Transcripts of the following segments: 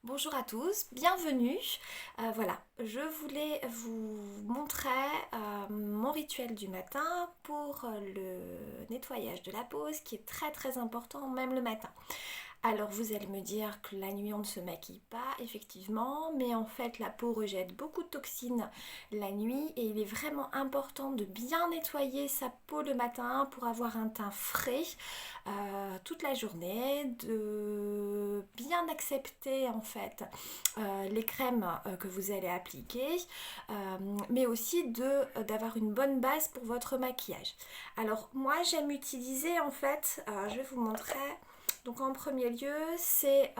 Bonjour à tous, bienvenue. Voilà, je voulais vous montrer mon rituel du matin pour le nettoyage de la peau, ce qui est très très important, même le matin. Alors vous allez me dire que la nuit on ne se maquille pas, effectivement, mais en fait la peau rejette beaucoup de toxines la nuit et il est vraiment important de bien nettoyer sa peau le matin pour avoir un teint frais toute la journée, de bien accepter en fait les crèmes que vous allez appliquer, mais aussi d'avoir une bonne base pour votre maquillage. Alors moi j'aime utiliser en fait, je vais vous montrer. Donc en premier lieu, c'est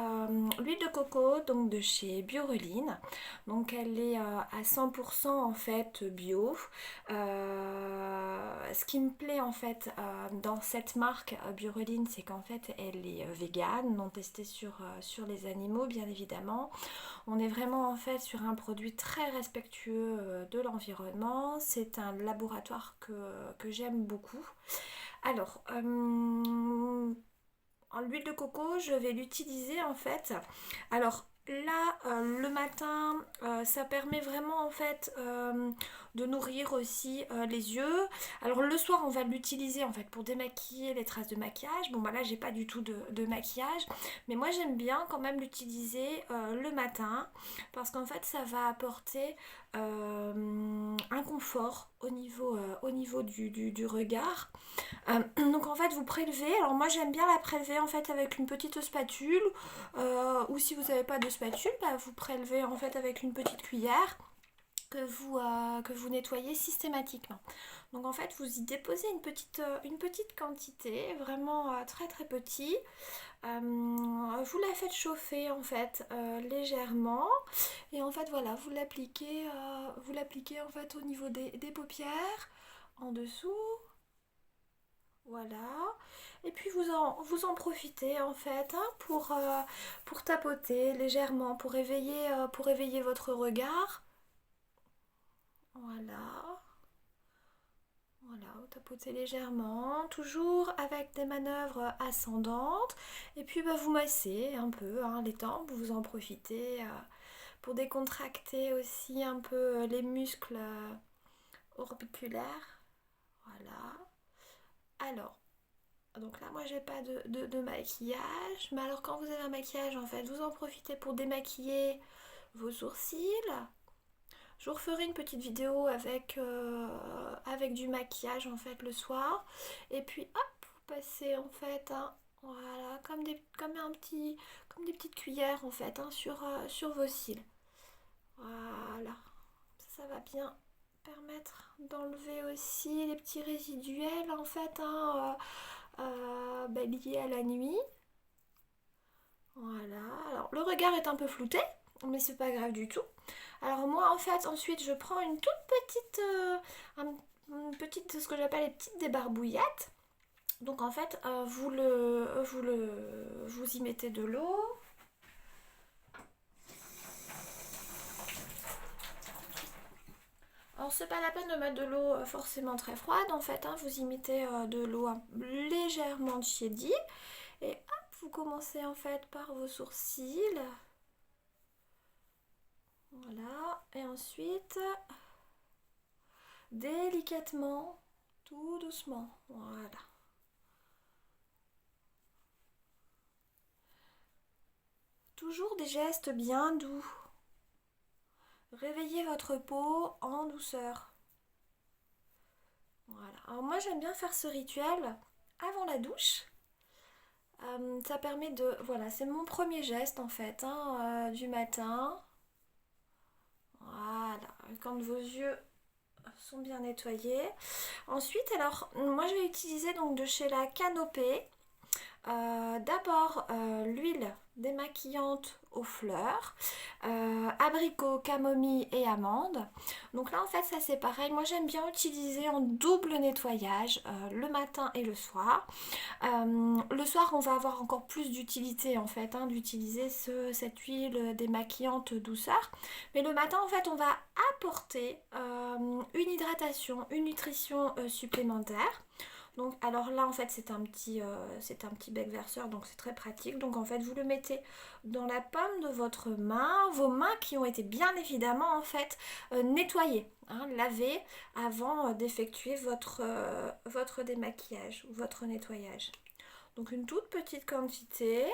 l'huile de coco donc de chez Bioreline. Donc elle est à 100% en fait bio. Ce qui me plaît en fait dans cette marque Bioreline, c'est qu'en fait elle est végane, non testée sur les animaux bien évidemment. On est vraiment en fait sur un produit très respectueux de l'environnement. C'est un laboratoire que j'aime beaucoup. Alors, l'huile de coco, je vais l'utiliser en fait. Alors là, le matin, ça permet vraiment en fait de nourrir aussi les yeux. Alors le soir, on va l'utiliser en fait pour démaquiller les traces de maquillage. Bon bah là, j'ai pas du tout de maquillage, mais moi j'aime bien quand même l'utiliser le matin parce qu'en fait, ça va apporter un confort au niveau du regard. Donc en fait vous prélevez, alors moi j'aime bien la prélever en fait avec une petite spatule ou si vous n'avez pas de spatule, bah, vous prélevez en fait avec une petite cuillère que vous nettoyez systématiquement. Donc en fait vous y déposez une petite quantité, vraiment très très petit. Vous la faites chauffer en fait légèrement et en fait voilà vous l'appliquez en fait au niveau des paupières, en dessous. Voilà. Et puis vous en profitez en fait hein, pour tapoter légèrement, pour éveiller votre regard. Voilà. Voilà, vous tapotez légèrement, toujours avec des manœuvres ascendantes. Et puis bah, vous massez un peu hein, les tempes, vous en profitez pour décontracter aussi un peu les muscles orbiculaires. Voilà. Alors, donc là, moi, j'ai pas de maquillage. Mais alors, quand vous avez un maquillage, en fait, vous en profitez pour démaquiller vos sourcils. Je vous referai une petite vidéo avec du maquillage, en fait, le soir. Et puis, hop, vous passez, en fait, hein, voilà, comme des petites cuillères, en fait, hein, sur vos cils. Voilà. Ça va bien permettre d'enlever aussi les petits résiduels, en fait, hein, liés à la nuit. Voilà, alors le regard est un peu flouté, mais c'est pas grave du tout. Alors moi en fait ensuite je prends une toute petite, une petite, ce que j'appelle les petites débarbouillettes. Donc en fait vous y mettez de l'eau. Alors c'est pas la peine de mettre de l'eau forcément très froide en fait, hein. Vous y mettez de l'eau légèrement tiédie et hop vous commencez en fait par vos sourcils. Voilà, et ensuite, délicatement, tout doucement, voilà. Toujours des gestes bien doux. Réveillez votre peau en douceur. Voilà. Alors moi j'aime bien faire ce rituel avant la douche. Ça permet de... Voilà, c'est mon premier geste en fait, hein, du matin. Voilà, quand vos yeux sont bien nettoyés. Ensuite, alors, moi je vais utiliser donc de chez la Canopée. D'abord l'huile démaquillante aux fleurs, abricot, camomille et amande. Donc là en fait ça c'est pareil, moi j'aime bien utiliser en double nettoyage le matin et le soir. Le soir on va avoir encore plus d'utilité en fait hein, d'utiliser cette huile démaquillante douceur. Mais le matin en fait on va apporter une hydratation, une nutrition supplémentaire. Donc alors là en fait c'est un petit bec verseur, donc c'est très pratique. Donc en fait vous le mettez dans la paume de votre main, vos mains qui ont été bien évidemment en fait nettoyées, hein, lavées avant d'effectuer votre démaquillage ou votre nettoyage. Donc une toute petite quantité.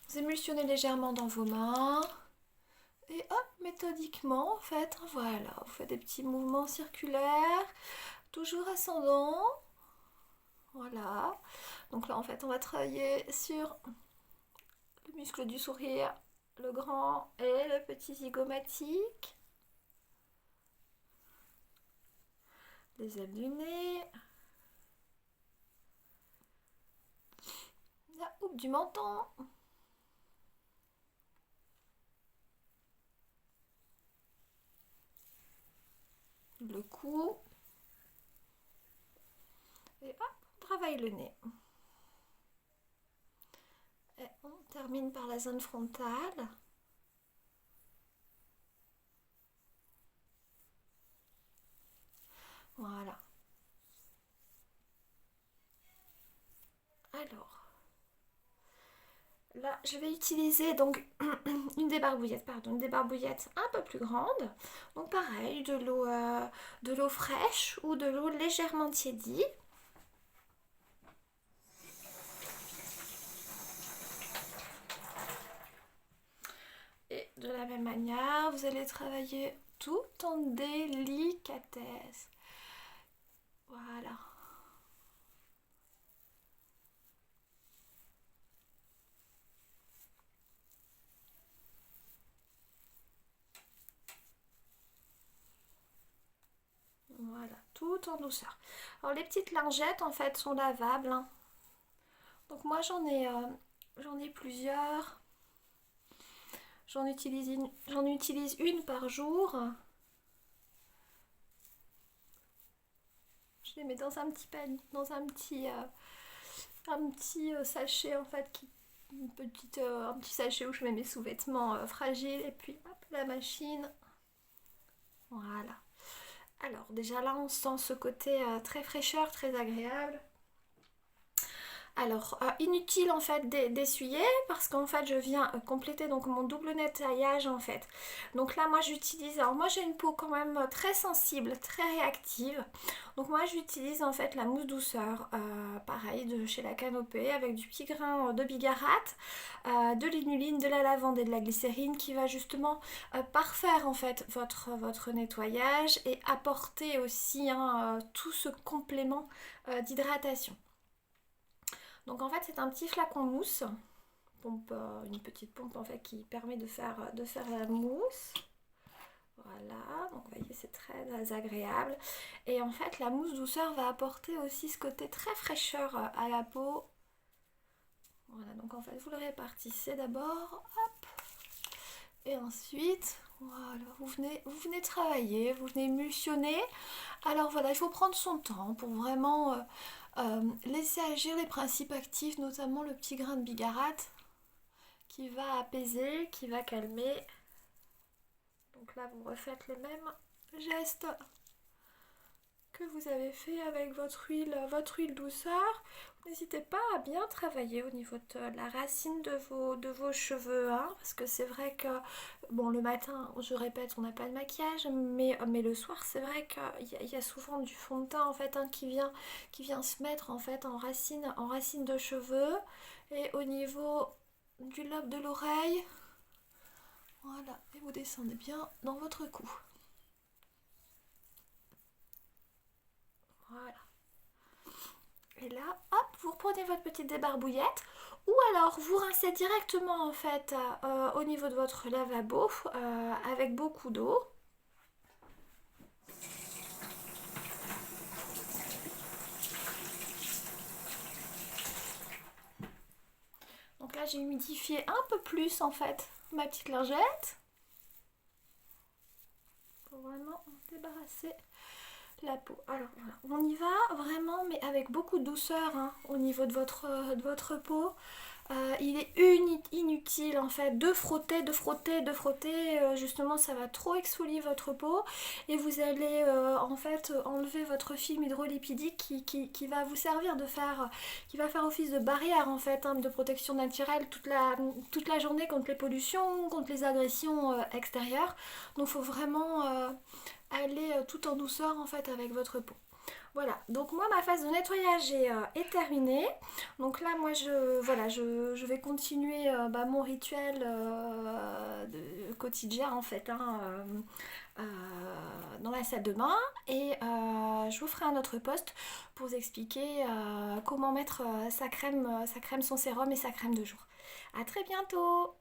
Vous émulsionnez légèrement dans vos mains. Et hop, méthodiquement, en fait, voilà, vous faites des petits mouvements circulaires, toujours ascendant. Voilà. Donc là, en fait, on va travailler sur le muscle du sourire, le grand et le petit zygomatique. Les ailes du nez. La houppe du menton. Le cou. Et hop, on travaille le nez. Et on termine par la zone frontale. Voilà. Alors, là, je vais utiliser donc une débarbouillette, un peu plus grande. Donc pareil, de l'eau fraîche ou de l'eau légèrement tiédie. Et de la même manière, vous allez travailler tout en délicatesse. Voilà. Voilà, tout en douceur. Alors les petites lingettes en fait sont lavables, hein. Donc moi j'en ai plusieurs. J'en utilise une par jour. Je les mets dans un petit panier, dans un petit sachet en fait, un petit sachet où je mets mes sous-vêtements fragiles et puis hop, la machine. Voilà. Alors déjà là on sent ce côté très fraîcheur, très agréable. Alors, inutile en fait d'essuyer parce qu'en fait je viens compléter donc mon double nettoyage en fait. Donc là moi j'utilise, alors moi j'ai une peau quand même très sensible, très réactive. Donc moi j'utilise en fait la mousse douceur, pareil de chez La Canopée avec du petit grain de bigarade, de l'inuline, de la lavande et de la glycérine qui va justement parfaire en fait votre nettoyage et apporter aussi hein, tout ce complément d'hydratation. Donc en fait c'est un petit flacon mousse, une petite pompe en fait qui permet de faire la mousse. Voilà, donc vous voyez c'est très agréable. Et en fait la mousse douceur va apporter aussi ce côté très fraîcheur à la peau. Voilà, donc en fait vous le répartissez d'abord, hop, et ensuite voilà, vous venez travailler, vous venez émulsionner. Alors voilà, il faut prendre son temps pour vraiment laisser agir les principes actifs, notamment le petit grain de bigarade qui va apaiser, qui va calmer. Donc là, vous refaites les mêmes gestes que vous avez fait avec votre huile douceur. N'hésitez pas à bien travailler au niveau de la racine de vos cheveux, hein, parce que c'est vrai que, bon, le matin, je répète, on n'a pas de maquillage, mais le soir, c'est vrai qu'il y a souvent du fond de teint, en fait, hein, qui vient se mettre, en fait, en racine de cheveux, et au niveau du lobe de l'oreille, voilà, et vous descendez bien dans votre cou. Voilà. Et là, hop, vous reprenez votre petite débarbouillette ou alors vous rincez directement en fait au niveau de votre lavabo avec beaucoup d'eau. Donc là, j'ai humidifié un peu plus en fait ma petite lingette pour vraiment débarrasser la peau. Alors voilà, on y va vraiment mais avec beaucoup de douceur hein, au niveau de votre peau. Il est inutile en fait de frotter, de frotter, justement ça va trop exfolier votre peau et vous allez en fait enlever votre film hydrolipidique qui va vous servir qui va faire office de barrière en fait, hein, de protection naturelle toute la journée contre les pollutions, contre les agressions extérieures. Donc il faut vraiment aller tout en douceur en fait avec votre peau. Voilà, donc moi ma phase de nettoyage est terminée. Donc là moi je vais continuer mon rituel de quotidien en fait, hein, dans la salle de bain et je vous ferai un autre post pour vous expliquer comment mettre sa crème, son sérum et sa crème de jour. A très bientôt.